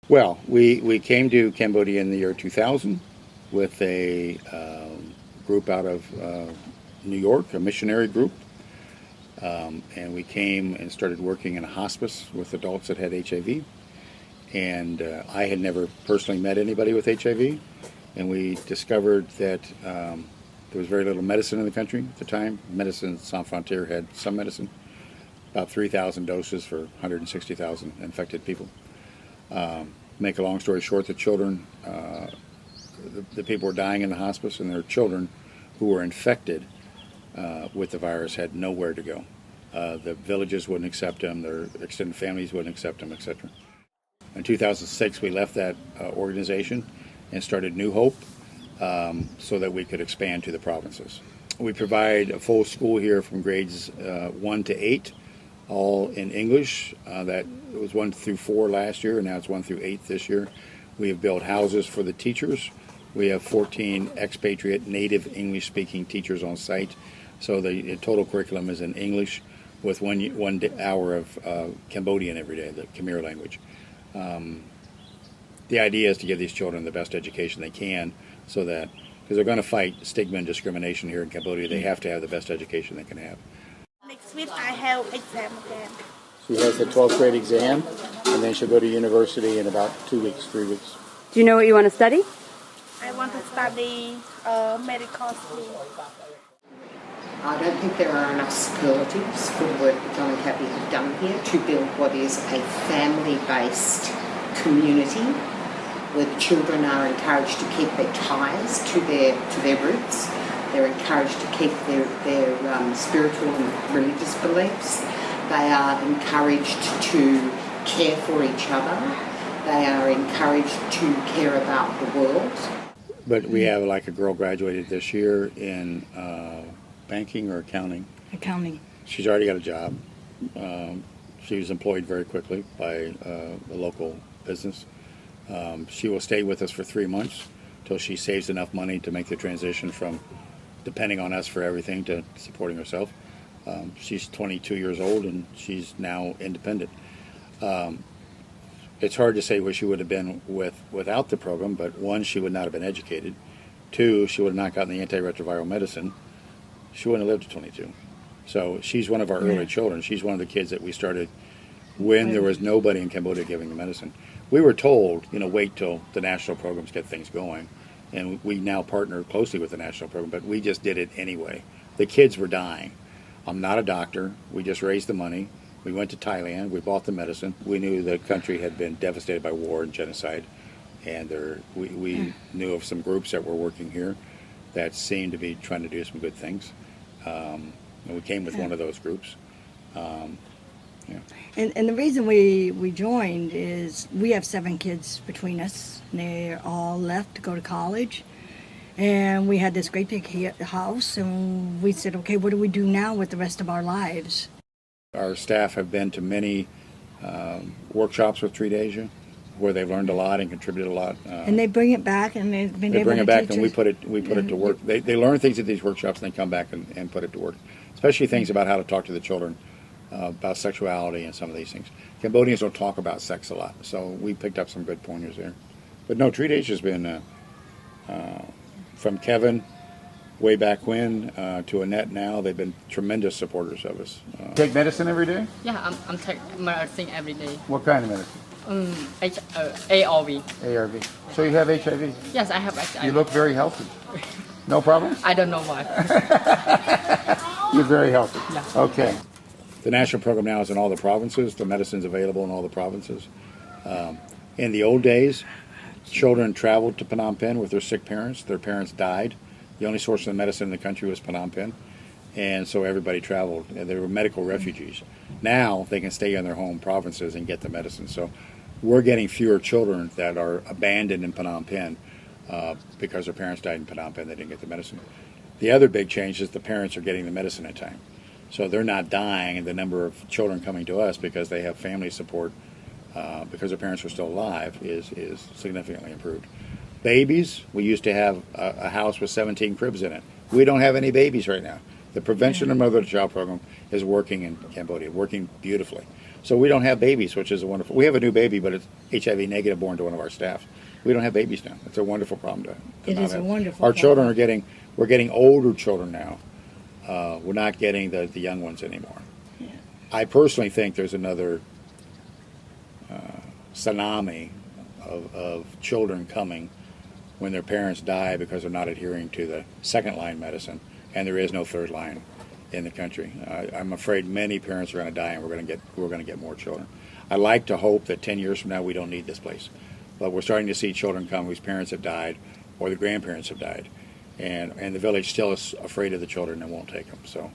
Well, we came to Cambodia in the year 2000 with a group out of New York, a missionary group. And we came and started working in a hospice with adults that had HIV. And I had never personally met anybody with HIV. And we discovered that there was very little medicine in the country at the time. Medicine Sans Frontières had some medicine, about 3,000 doses for 160,000 infected people. Make a long story short, the children, the people were dying in the hospice, and their children who were infected with the virus had nowhere to go. The villages wouldn't accept them, their extended families wouldn't accept them, etc. In 2006, we left that organization and started New Hope so that we could expand to the provinces. We provide a full school here from grades 1 to 8, all in English. That was 1 through 4 last year, and now it's 1 through 8 this year. We have built houses for the teachers. We have 14 expatriate native English-speaking teachers on site. So the total curriculum is in English with one hour of Cambodian every day, the Khmer language. The idea is to give these children the best education they can, so that, because they're going to fight stigma and discrimination here in Cambodia, they have to have the best education they can have. Next week I have exam again. She has the 12th grade exam, and then she'll go to university in about 2 weeks, 3 weeks. Do you know what you want to study? I want to study medical school. I don't think there are enough superlatives for the work that John and Kathy have done here to build what is a family-based community where the children are encouraged to keep their ties to their roots. They're encouraged to keep their spiritual and religious beliefs. They are encouraged to care for each other. They are encouraged to care about the world. But we have like a girl graduated this year in banking or accounting. Accounting. She's already got a job. She was employed very quickly by a local business. She will stay with us for 3 months till she saves enough money to make the transition from depending on us for everything to supporting herself. She's 22 years old and she's now independent. It's hard to say where she would have been without the program, but one, she would not have been educated. Two, she would have not gotten the antiretroviral medicine. She wouldn't have lived to 22. So she's one of our early children. She's one of the kids that we started when there was nobody in Cambodia giving the medicine. We were told, wait till the national programs get things going. And we now partner closely with the national program, but we just did it anyway. The kids were dying. I'm not a doctor. We just raised the money. We went to Thailand. We bought the medicine. We knew the country had been devastated by war and genocide. And we knew of some groups that were working here that seemed to be trying to do some good things. And we came with one of those groups. And the reason we joined is we have 7 kids between us. They're all left to go to college. And we had this great big house, and we said, okay, what do we do now with the rest of our lives? Our staff have been to many workshops with TREAT Asia, where they've learned a lot and contributed a lot. And they bring it back, and they've been They able bring to it back, teach and we us. put it to work. They learn things at these workshops, and they come back and put it to work. Especially things about how to talk to the children about sexuality and some of these things. Cambodians don't talk about sex a lot, so we picked up some good pointers there. But no, TREAT Asia has been from Kevin way back when to Annette now. They've been tremendous supporters of us. Take medicine every day? Yeah, I'm taking medicine every day. What kind of medicine? ARV. ARV. So you have HIV? Yes, I have HIV. You look very healthy. No problem? I don't know why. You're very healthy. Yeah. Okay. The national program now is in all the provinces. The medicine's available in all the provinces. In the old days, children traveled to Phnom Penh with their sick parents. Their parents died. The only source of medicine in the country was Phnom Penh. And so everybody traveled. And they were medical refugees. Now they can stay in their home provinces and get the medicine. So we're getting fewer children that are abandoned in Phnom Penh because their parents died in Phnom Penh. They didn't get the medicine. The other big change is the parents are getting the medicine in time. So they're not dying, and the number of children coming to us because they have family support because their parents are still alive is significantly improved. Babies, we used to have a house with 17 cribs in it. We don't have any babies right now. The Prevention of Mother-to-Child program is working in Cambodia, working beautifully. So we don't have babies, which is a wonderful. We have a new baby, but it's HIV negative, born to one of our staff. We don't have babies now. It's a wonderful problem to It not is a have. wonderful Our children problem. we're getting older children now. We're not getting the young ones anymore. Yeah. I personally think there's another tsunami of children coming when their parents die because they're not adhering to the second line medicine, and there is no third line in the country. I'm afraid many parents are going to die, and we're going to get more children. I like to hope that 10 years from now we don't need this place, but we're starting to see children come whose parents have died or the grandparents have died, and the village still is afraid of the children and won't take them. So